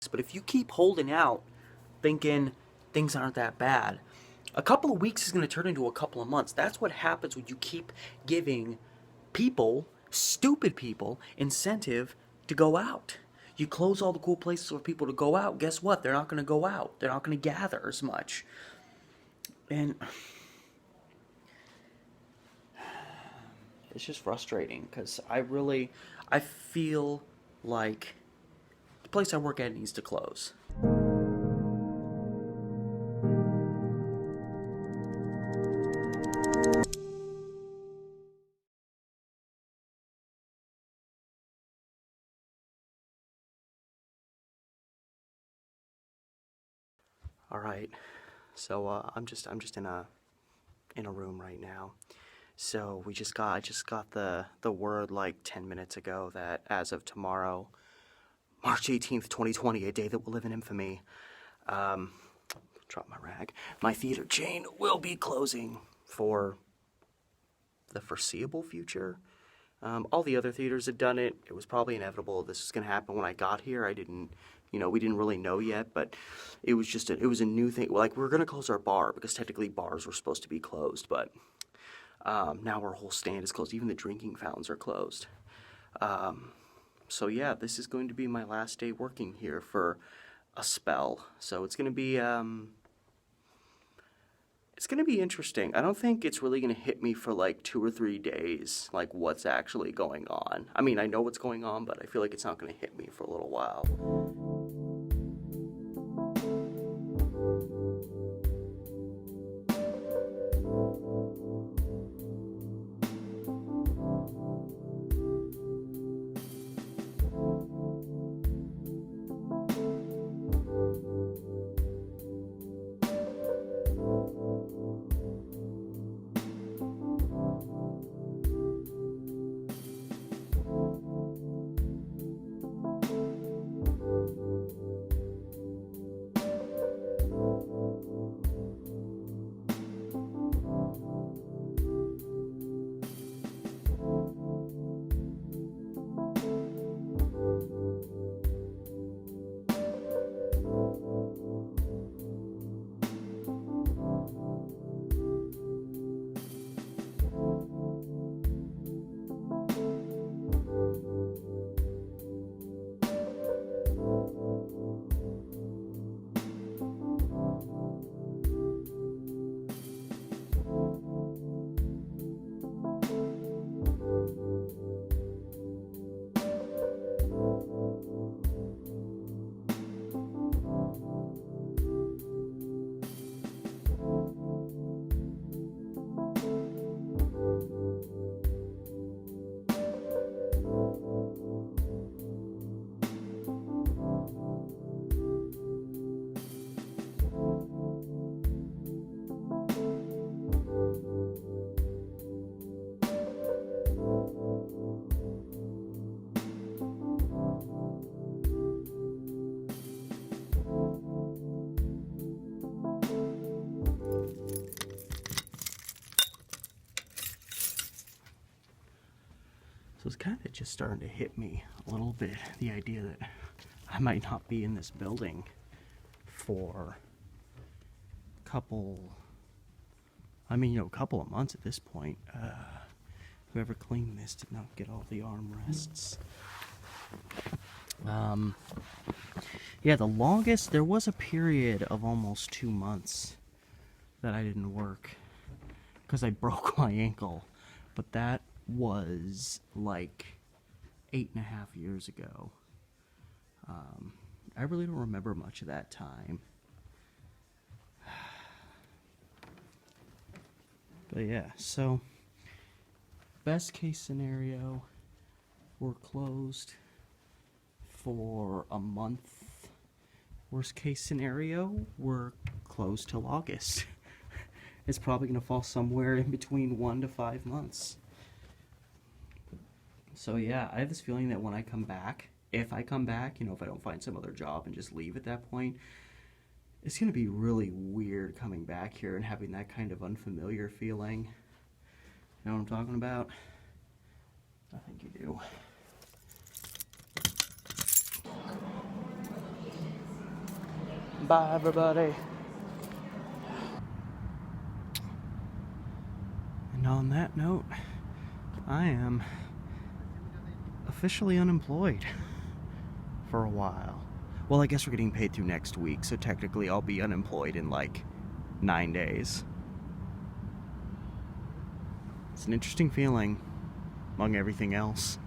But if you keep holding out, thinking things aren't that bad, a couple of weeks is going to turn into a couple of months. That's what happens when you keep giving people, stupid people, incentive to go out. You close all the cool places for people to go out. Guess what? They're not going to go out. They're not going to gather as much. And it's just frustrating because I feel like the place I work at needs to close. All right, so I'm just in a room right now. So I just got the word like 10 minutes ago that as of tomorrow, March 18th, 2020, a day that will live in infamy. Drop my rag. My theater chain will be closing for the foreseeable future. All the other theaters had done it. It was probably inevitable this was going to happen when I got here. We didn't really know yet, but it was a new thing. Like, we were going to close our bar because technically bars were supposed to be closed, but now our whole stand is closed. Even the drinking fountains are closed. So yeah, this is going to be my last day working here for a spell. So it's going to be interesting. I don't think it's really going to hit me for like 2 or 3 days, like what's actually going on. I mean, I know what's going on, but I feel like it's not going to hit me for a little while. So it's kind of just starting to hit me a little bit, the idea that I might not be in this building for a couple of months at this point. Whoever cleaned this did not get all the armrests. Yeah, the longest, there was a period of almost 2 months that I didn't work because I broke my ankle, but that was like 8.5 years ago. I really don't remember much of that time. But yeah, so best case scenario, we're closed for a month. Worst case scenario, we're closed till August. It's probably going to fall somewhere in between 1 to 5 months. So yeah, I have this feeling that when I come back, if I come back, if I don't find some other job and just leave at that point, it's going to be really weird coming back here and having that kind of unfamiliar feeling. You know what I'm talking about? I think you do. Bye, everybody. And on that note, I am officially unemployed for a while. Well, I guess we're getting paid through next week, so technically I'll be unemployed in like 9 days. It's an interesting feeling among everything else.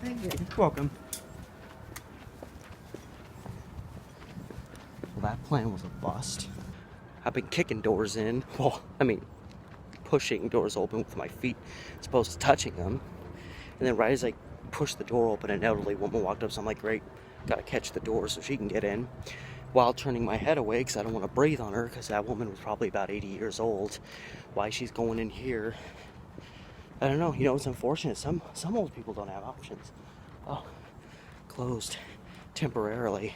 Thank you. You're welcome. Well, that plan was a bust. I've been kicking doors in. Well, I mean, pushing doors open with my feet as opposed to touching them. And then right as I pushed the door open, an elderly woman walked up, so I'm like, great, gotta catch the door so she can get in. While turning my head away, because I don't want to breathe on her, because that woman was probably about 80 years old. Why she's going in here, I don't know. You know, it's unfortunate. Some old people don't have options. Oh, closed temporarily.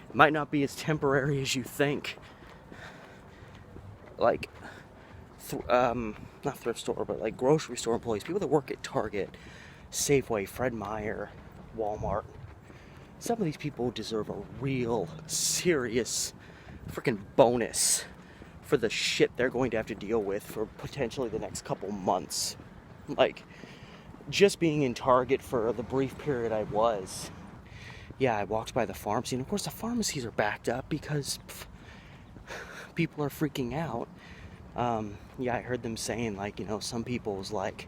It might not be as temporary as you think. Like, not thrift store, but like grocery store employees, people that work at Target, Safeway, Fred Meyer, Walmart. Some of these people deserve a real, serious, freaking bonus for the shit they're going to have to deal with for potentially the next couple months. Like, just being in Target for the brief period I was. Yeah, I walked by the pharmacy, and of course the pharmacies are backed up because people are freaking out. Yeah, I heard them saying, like, you know, some people's, like,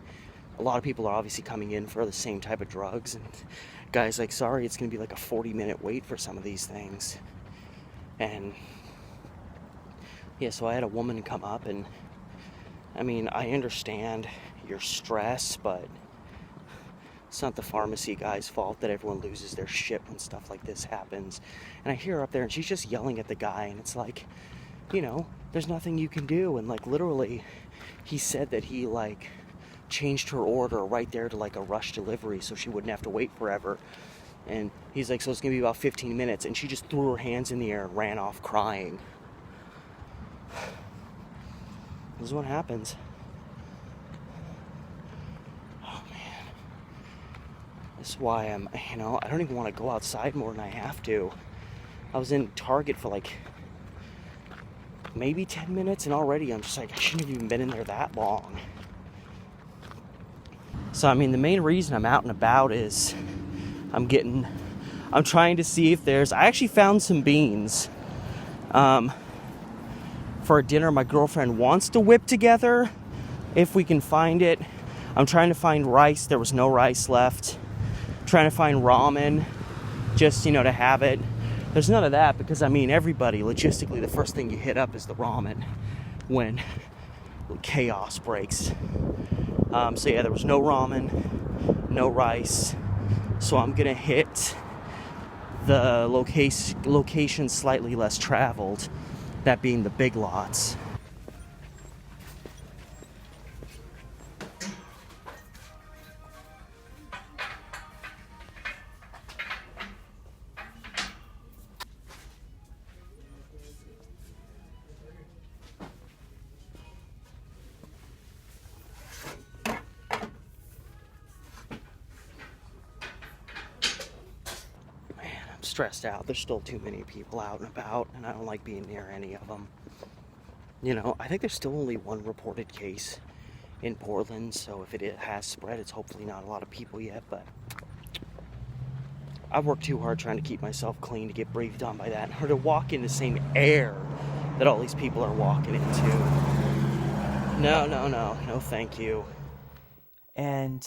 a lot of people are obviously coming in for the same type of drugs, and guys like, sorry, it's gonna be like a 40-minute wait for some of these things. And yeah, so I had a woman come up, and I mean, I understand your stress, but it's not the pharmacy guy's fault that everyone loses their shit when stuff like this happens. And I hear her up there, and she's just yelling at the guy, and it's like, you know, there's nothing you can do. And like, literally, he said that he like changed her order right there to like a rush delivery so she wouldn't have to wait forever. And he's like, so it's gonna be about 15 minutes. And she just threw her hands in the air and ran off crying. This is what happens. Oh man. This is why I'm, you know, I don't even want to go outside more than I have to. I was in Target for like maybe 10 minutes, and already I'm just like, I shouldn't have even been in there that long. So I mean, the main reason I'm out and about is I'm trying to see if I actually found some beans for a dinner my girlfriend wants to whip together, if we can find it. I'm trying to find rice. There was no rice left. Trying to find ramen, just, you know, to have it. There's none of that because, I mean, everybody, logistically, the first thing you hit up is the ramen when chaos breaks. So yeah, there was no ramen, no rice. So I'm gonna hit the location slightly less traveled, that being the Big Lots. Stressed out. There's still too many people out and about, and I don't like being near any of them. You know, I think there's still only one reported case in Portland, so if it has spread, it's hopefully not a lot of people yet, but I've worked too hard trying to keep myself clean to get breathed on by that, or to walk in the same air that all these people are walking into. No, thank you. And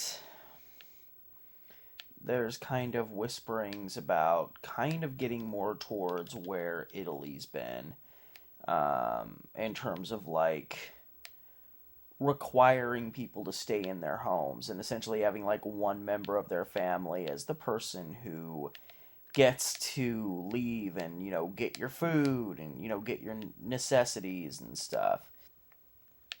there's kind of whisperings about kind of getting more towards where Italy's been, in terms of like requiring people to stay in their homes and essentially having like one member of their family as the person who gets to leave and, get your food and, get your necessities and stuff.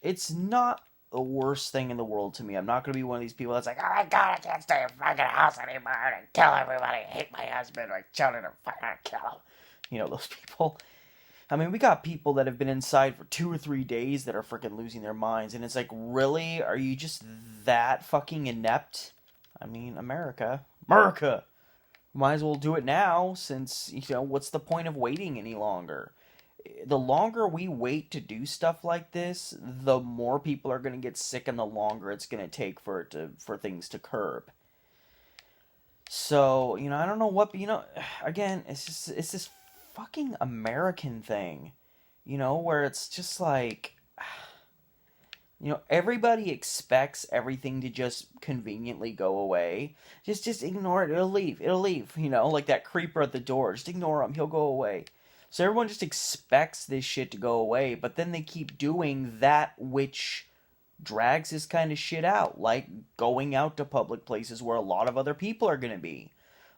It's not the worst thing in the world to me. I'm not going to be one of these people that's like, oh my god, I can't stay in fucking house anymore. I kill everybody. I hate my husband. My children are fucking kill them. Those people. I mean, we got people that have been inside for 2 or 3 days that are freaking losing their minds. And it's like, really? Are you just that fucking inept? I mean, America. Might as well do it now, since, what's the point of waiting any longer? The longer we wait to do stuff like this, the more people are going to get sick and the longer it's going to take for things to curb. So, I don't know what, again, it's this fucking American thing, where it's just like, everybody expects everything to just conveniently go away. Just ignore it. It'll leave. Like that creeper at the door. Just ignore him. He'll go away. So everyone just expects this shit to go away, but then they keep doing that which drags this kind of shit out, like going out to public places where a lot of other people are going to be.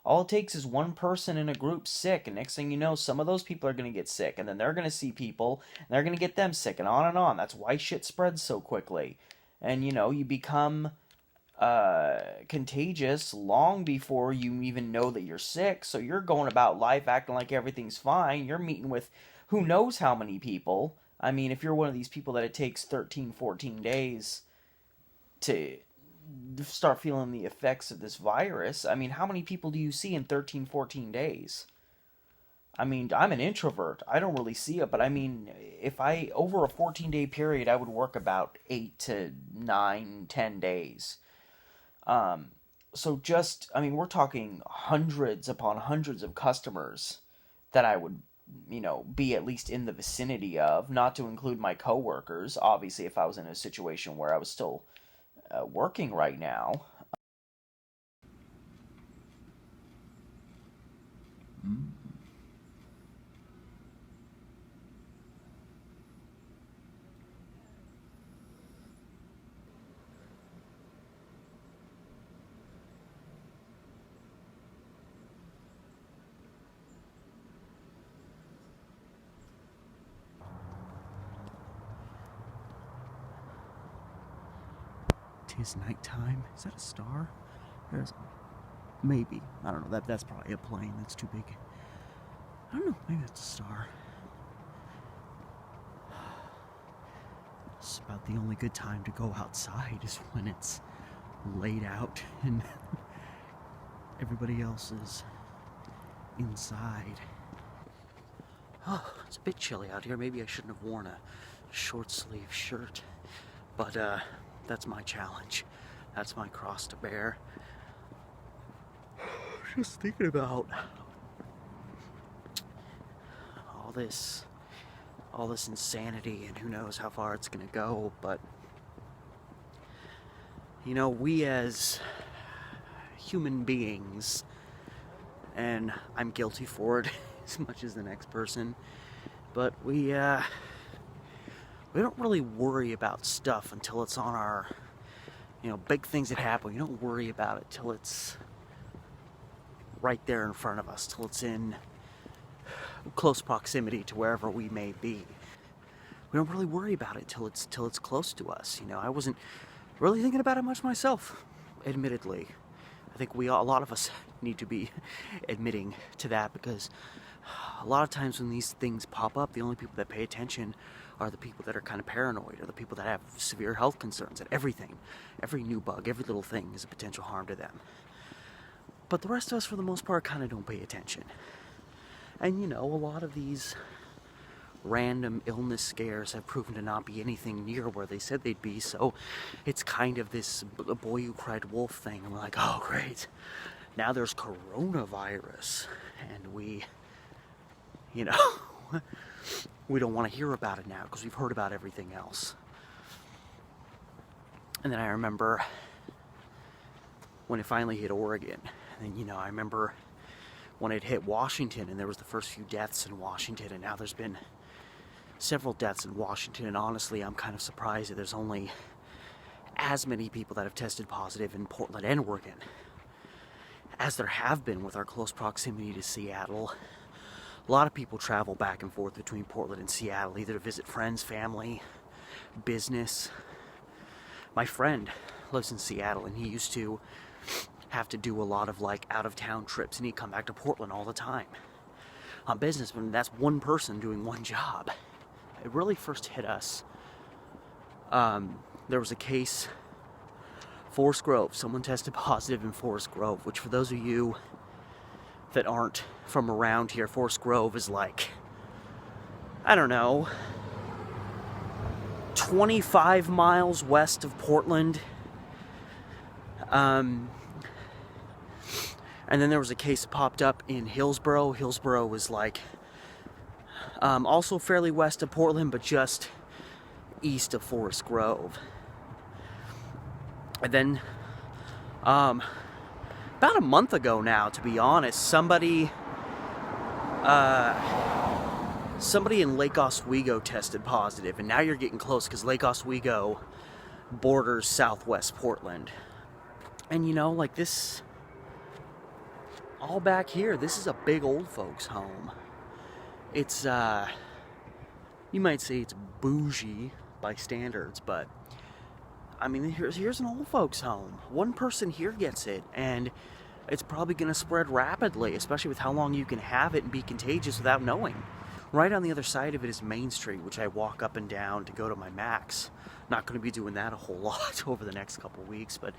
All it takes is one person in a group sick, and next thing you know, some of those people are going to get sick, and then they're going to see people, and they're going to get them sick, and on and on. That's why shit spreads so quickly. And, you become contagious long before you even know that you're sick, so you're going about life acting like everything's fine. You're meeting with who knows how many people. I mean, if you're one of these people that it takes 13, 14 days to start feeling the effects of this virus, I mean, how many people do you see in 13, 14 days? I mean, I'm an introvert. I don't really see it, but I mean, if over a 14-day period, I would work about 8 to 9, 10 days. So we're talking hundreds upon hundreds of customers that I would, be at least in the vicinity of, not to include my coworkers. Obviously, if I was in a situation where I was still working right now. Tis nighttime. Is that a star? Maybe. I don't know. That's probably a plane. That's too big. I don't know. Maybe that's a star. It's about the only good time to go outside is when it's laid out and everybody else is inside. Oh, it's a bit chilly out here. Maybe I shouldn't have worn a short sleeve shirt. But, that's my challenge. That's my cross to bear. Just thinking about all this insanity, and who knows how far it's gonna go, but we as human beings, and I'm guilty for it as much as the next person, but we don't really worry about stuff until it's on our, big things that happen. We don't worry about it till it's right there in front of us, till it's in close proximity to wherever we may be. We don't really worry about it till it's close to us. I wasn't really thinking about it much myself, admittedly. I think a lot of us need to be admitting to that, because a lot of times when these things pop up, the only people that pay attention are the people that are kind of paranoid, or the people that have severe health concerns, that every new bug, every little thing is a potential harm to them. But the rest of us, for the most part, kind of don't pay attention. And a lot of these random illness scares have proven to not be anything near where they said they'd be, so it's kind of this boy who cried wolf thing. And we're like, oh great, now there's coronavirus, and we, you know, we don't want to hear about it now because we've heard about everything else. And then I remember when it finally hit Oregon, and you know, I remember when it hit Washington, and there was the first few deaths in Washington, and now there's been several deaths in Washington, and honestly, I'm kind of surprised that there's only as many people that have tested positive in Portland and Oregon as there have been with our close proximity to Seattle. A lot of people travel back and forth between Portland and Seattle, either to visit friends, family, business. My friend lives in Seattle, and he used to have to do a lot of like out-of-town trips, and he'd come back to Portland all the time on business, but that's one person doing one job. It really first hit us. There was a case, Forest Grove. Someone tested positive in Forest Grove, which for those of you that aren't from around here, Forest Grove is like, I don't know, 25 miles west of Portland. And then there was a case that popped up in Hillsboro. Hillsboro was like also fairly west of Portland, but just east of Forest Grove. And then about a month ago now, to be honest, somebody in Lake Oswego tested positive, and now you're getting close because Lake Oswego borders southwest Portland. And you know, like this, all back here, this is a big old folks home. It's, you might say it's bougie by standards, but I mean, here's an old folks home. One person here gets it, and it's probably going to spread rapidly, especially with how long you can have it and be contagious without knowing. Right on the other side of it is Main Street, which I walk up and down to go to my Max. Not going to be doing that a whole lot over the next couple weeks, but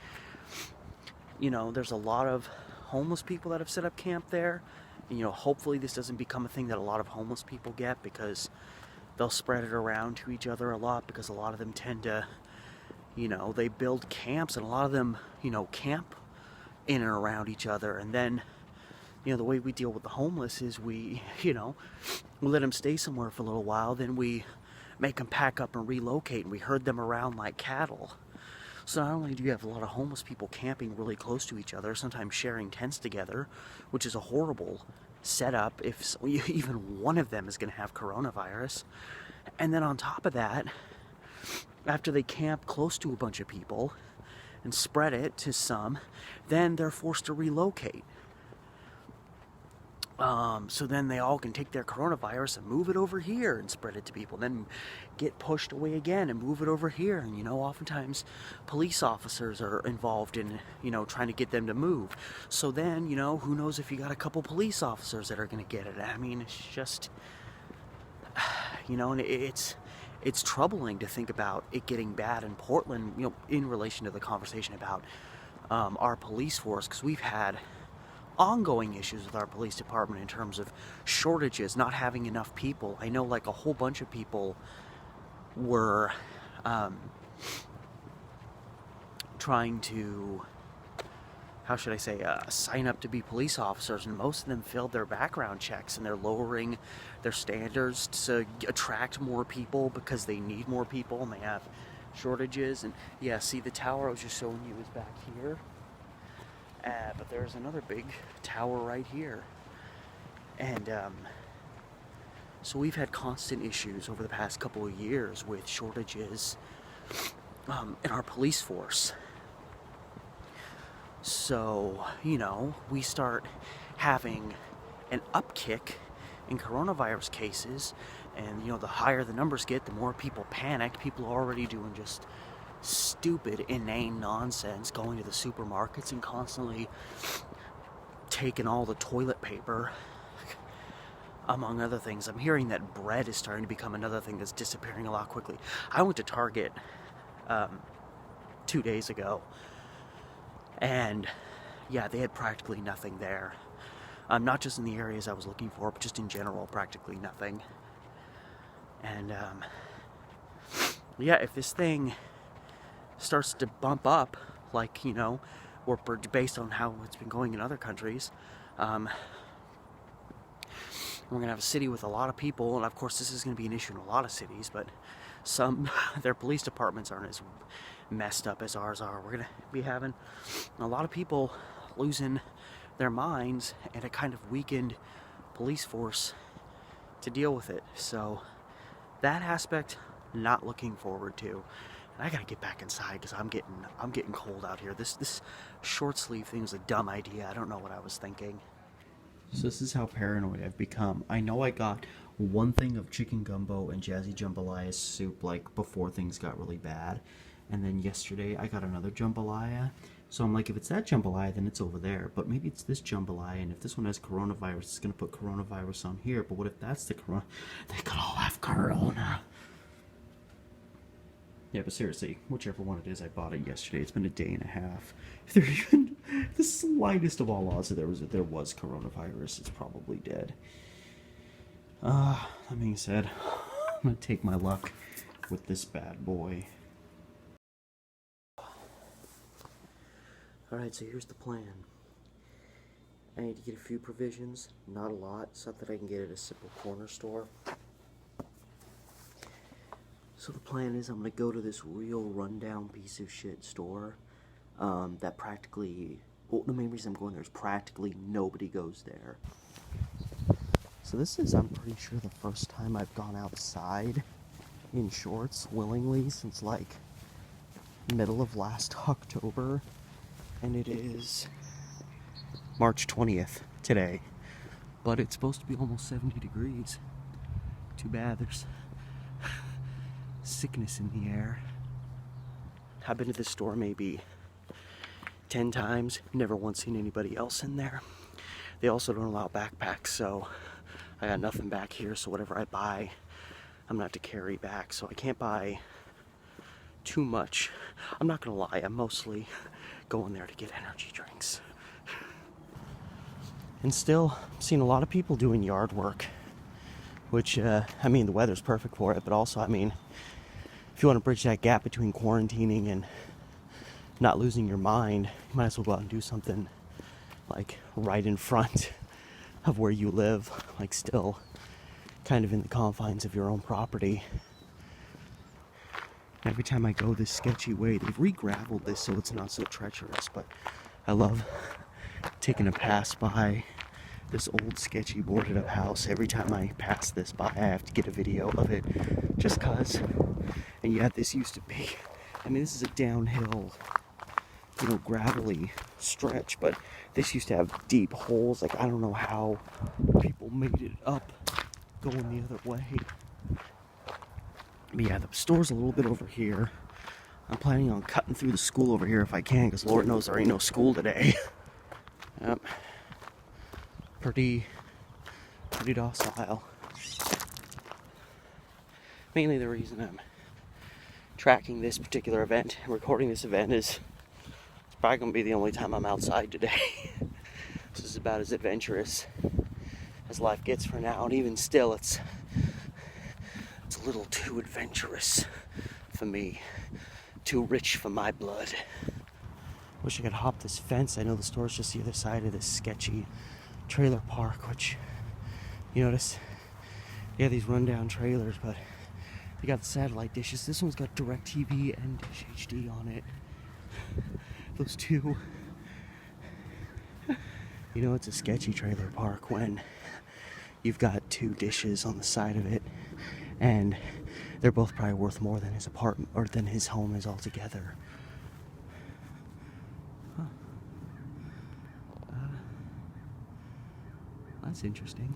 you know, there's a lot of homeless people that have set up camp there. And, you know, hopefully this doesn't become a thing that a lot of homeless people get, because they'll spread it around to each other a lot, because a lot of them tend to, you know, they build camps, and a lot of them, you know, camp in and around each other. And then, you know, the way we deal with the homeless is we, you know, we let them stay somewhere for a little while, then we make them pack up and relocate, and we herd them around like cattle. So not only do you have a lot of homeless people camping really close to each other, sometimes sharing tents together, which is a horrible setup if even one of them is going to have coronavirus. And then on top of that, after they camp close to a bunch of people and spread it to some, then they're forced to relocate. So then they all can take their coronavirus and move it over here and spread it to people, then get pushed away again and move it over here. And, you know, oftentimes police officers are involved in, you know, trying to get them to move. So then, you know, who knows if you got a couple police officers that are going to get it. I mean, it's just, you know, and it's troubling to think about it getting bad in Portland, you know, in relation to the conversation about our police force, because we've had ongoing issues with our police department in terms of shortages, not having enough people. I know like a whole bunch of people were trying to, how should I say, sign up to be police officers, and most of them failed their background checks, and they're lowering their standards to attract more people because they need more people and they have shortages. And yeah, see, the tower I was just showing you is back here. But there's another big tower right here. And so we've had constant issues over the past couple of years with shortages in our police force. So, you know, we start having an upkick in coronavirus cases, and, you know, the higher the numbers get, the more people panic. People are already doing just stupid, inane nonsense, going to the supermarkets and constantly taking all the toilet paper, among other things. I'm hearing that bread is starting to become another thing that's disappearing a lot quickly. I went to Target 2 days ago, and yeah, they had practically nothing there. Not just in the areas I was looking for, but just in general, practically nothing. And yeah, if this thing starts to bump up, like, you know, or based on how it's been going in other countries, we're going to have a city with a lot of people, and of course this is going to be an issue in a lot of cities, but some, their police departments aren't as messed up as ours are. We're going to be having a lot of people losing their minds and a kind of weakened police force to deal with it. So that aspect, not looking forward to. And I gotta get back inside because I'm getting cold out here. This short sleeve thing was a dumb idea. I don't know what I was thinking. So this is how paranoid I've become. I know I got one thing of chicken gumbo and jazzy jambalaya soup like before things got really bad, and then yesterday I got another jambalaya. So I'm like, if it's that jambalaya, then it's over there. But maybe it's this jambalaya, and if this one has coronavirus, it's gonna put coronavirus on here. But what if that's the corona? They could all have corona. Yeah, but seriously, whichever one it is, I bought it yesterday. It's been a day and a half. If there's even the slightest of all odds that there was coronavirus, it's probably dead. That being said, I'm gonna take my luck with this bad boy. Alright, so here's the plan. I need to get a few provisions, not a lot, stuff that I can get at a simple corner store. So the plan is I'm going to go to this real rundown piece of shit store that practically, well, the main reason I'm going there is practically nobody goes there. So this is, I'm pretty sure, the first time I've gone outside in shorts willingly since like middle of last October, and it is March 20th today, but it's supposed to be almost 70 degrees. Too bad there's sickness in the air. I've been to this store maybe 10 times, never once seen anybody else in there. They also don't allow backpacks, so I got nothing back here, so whatever I buy, I'm gonna have to carry back, so I can't buy too much. I'm not gonna lie, I'm mostly going there to get energy drinks. And still, I'm seeing a lot of people doing yard work, which, I mean, the weather's perfect for it, but also, I mean, if you want to bridge that gap between quarantining and not losing your mind, you might as well go out and do something like right in front of where you live, like still kind of in the confines of your own property. Every time I go this sketchy way, they've re-graveled this so it's not so treacherous, but I love taking a pass by this old sketchy boarded up house. Every time I pass this by, I have to get a video of it just cause. And yeah, this used to be, I mean, this is a downhill, you know, gravelly stretch, but this used to have deep holes. Like, I don't know how people made it up going the other way. But yeah, the store's a little bit over here. I'm planning on cutting through the school over here if I can, because Lord knows there ain't no school today. Yep. Pretty docile. Mainly the reason I'm tracking this particular event, recording this event, is it's probably going to be the only time I'm outside today. This is about as adventurous as life gets for now, and even still, it's a little too adventurous for me, too rich for my blood. Wish I could hop this fence. I know the store's just the other side of this sketchy trailer park, which, you notice, yeah, these rundown trailers, but they got the satellite dishes. This one's got DirecTV and Dish HD on it. Those two. You know, it's a sketchy trailer park when you've got two dishes on the side of it, and they're both probably worth more than his apartment or than his home is altogether. Huh. That's interesting.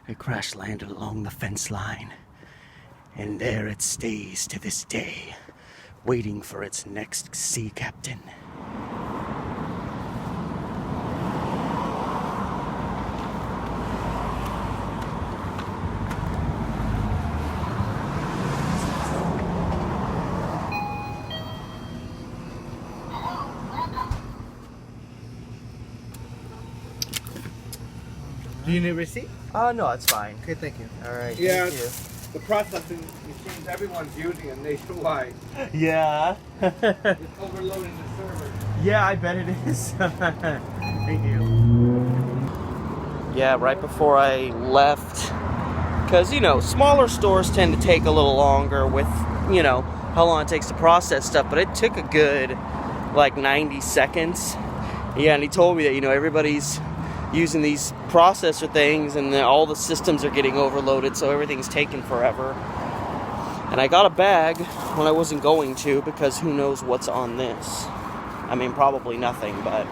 It crash landed along the fence line, and there it stays to this day, waiting for its next sea captain. Do you need receipt? No, it's fine. Okay, thank you. All right. Yeah, Thank the processing machines everyone's using it nationwide. you. Yeah. It's overloading the server. Yeah, I bet it is. Thank you. Yeah, right before I left, because, you know, smaller stores tend to take a little longer with, you know, how long it takes to process stuff, but it took a good, like, 90 seconds. Yeah, and he told me that, you know, everybody's using these processor things and all the systems are getting overloaded, so everything's taking forever. And I got a bag when I wasn't going to, because who knows what's on this. I mean, probably nothing, but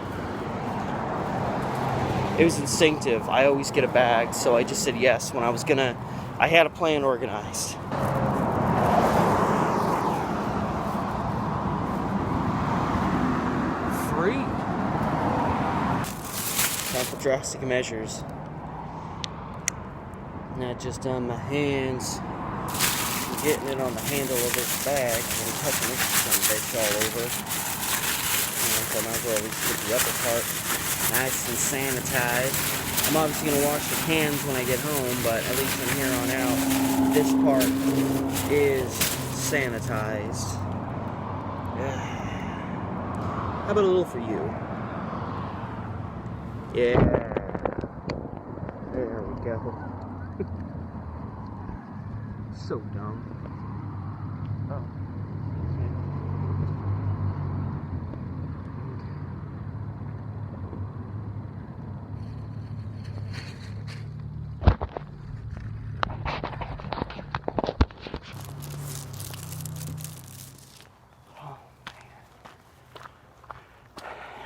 it was instinctive. I always get a bag, so I just said yes when I was gonna. I had a plan organized. Free. Time for drastic measures. Not just on my hands, getting it on the handle of this bag and touching this some bitch all over. So I might as well at least get the upper part nice and sanitized. I'm obviously going to wash the cans when I get home, but at least from here on out, this part is sanitized. How about a little for you? Yeah. There we go. So dumb. Oh.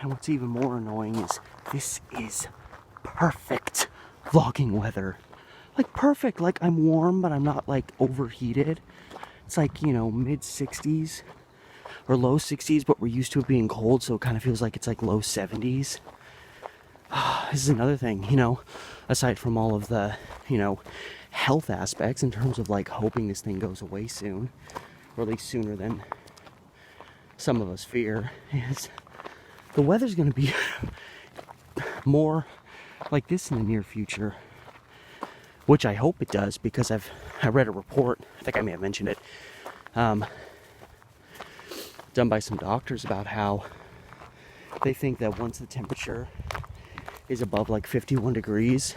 And what's even more annoying is this is perfect vlogging weather. Like perfect, like I'm warm, but I'm not like overheated. It's like, you know, mid 60s or low 60s, but we're used to it being cold, so it kind of feels like it's like low 70s. This is another thing, you know, aside from all of the, you know, health aspects in terms of like hoping this thing goes away soon, or at least sooner than some of us fear, is the weather's going to be more like this in the near future, which I hope it does, because I read a report, I think I may have mentioned it, done by some doctors about how they think that once the temperature is above like 51 degrees,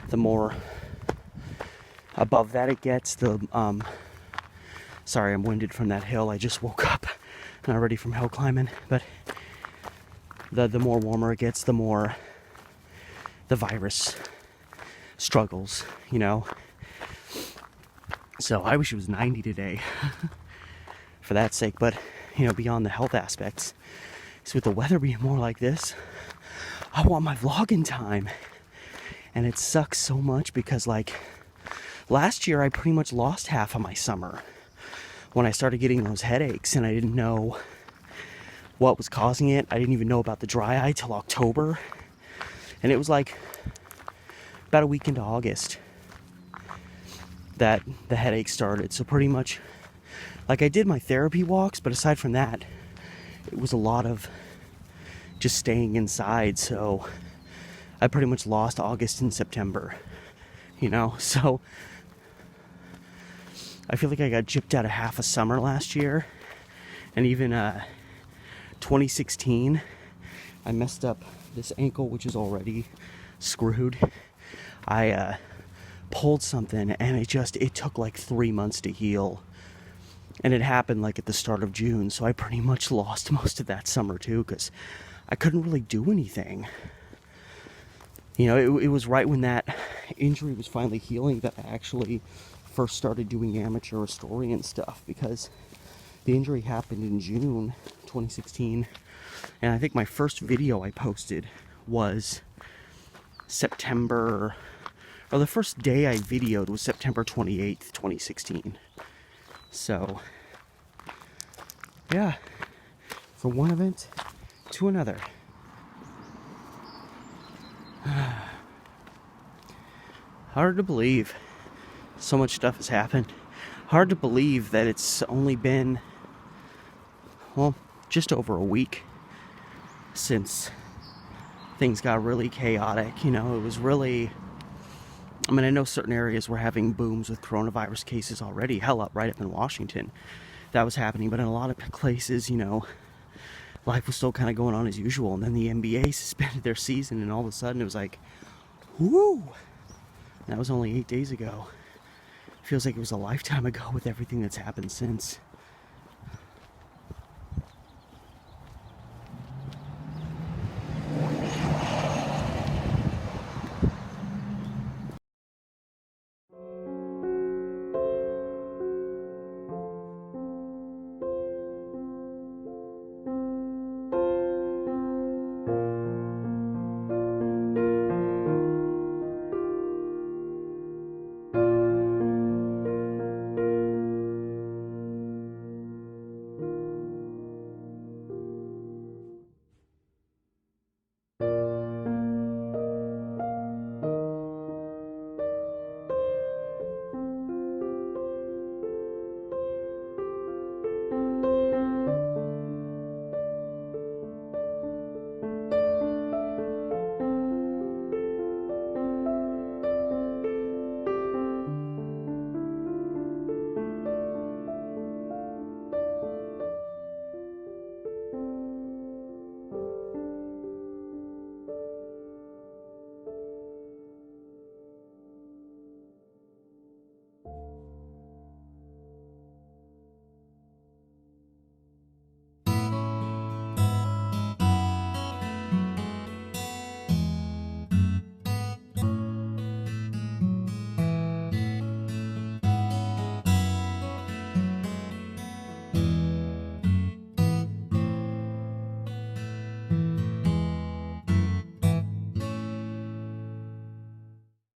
the more above that it gets, the sorry, I'm winded from that hill. I just woke up, not ready from hill climbing, but the more warmer it gets, the more the virus struggles, you know. So I wish it was 90 today for that sake, but you know, beyond the health aspects, so with the weather being more like this, I want my vlogging time. And it sucks so much because like last year I pretty much lost half of my summer when I started getting those headaches, and I didn't know what was causing it. I didn't even know about the dry eye till October, and it was like about a week into August that the headache started. So pretty much, like, I did my therapy walks, but aside from that, it was a lot of just staying inside. So I pretty much lost August and September, you know. So I feel like I got gypped out of half a summer last year, and even 2016 I messed up this ankle, which is already screwed. I pulled something, and it took like 3 months to heal, and it happened like at the start of June. So I pretty much lost most of that summer too, because I couldn't really do anything. You know, it was right when that injury was finally healing that I actually first started doing amateur restoring and stuff, because the injury happened in June 2016, and I think my first video I posted was September, or the first day I videoed was September 28th, 2016. So, yeah, from one event to another. Hard to believe so much stuff has happened. Hard to believe that it's only been, well, just over a week since things got really chaotic. You know, it was really, I mean, I know certain areas were having booms with coronavirus cases already. Hell, right up in Washington, that was happening. But in a lot of places, you know, life was still kind of going on as usual. And then the NBA suspended their season, and all of a sudden it was like, whoo! That was only 8 days ago. Feels like it was a lifetime ago with everything that's happened since.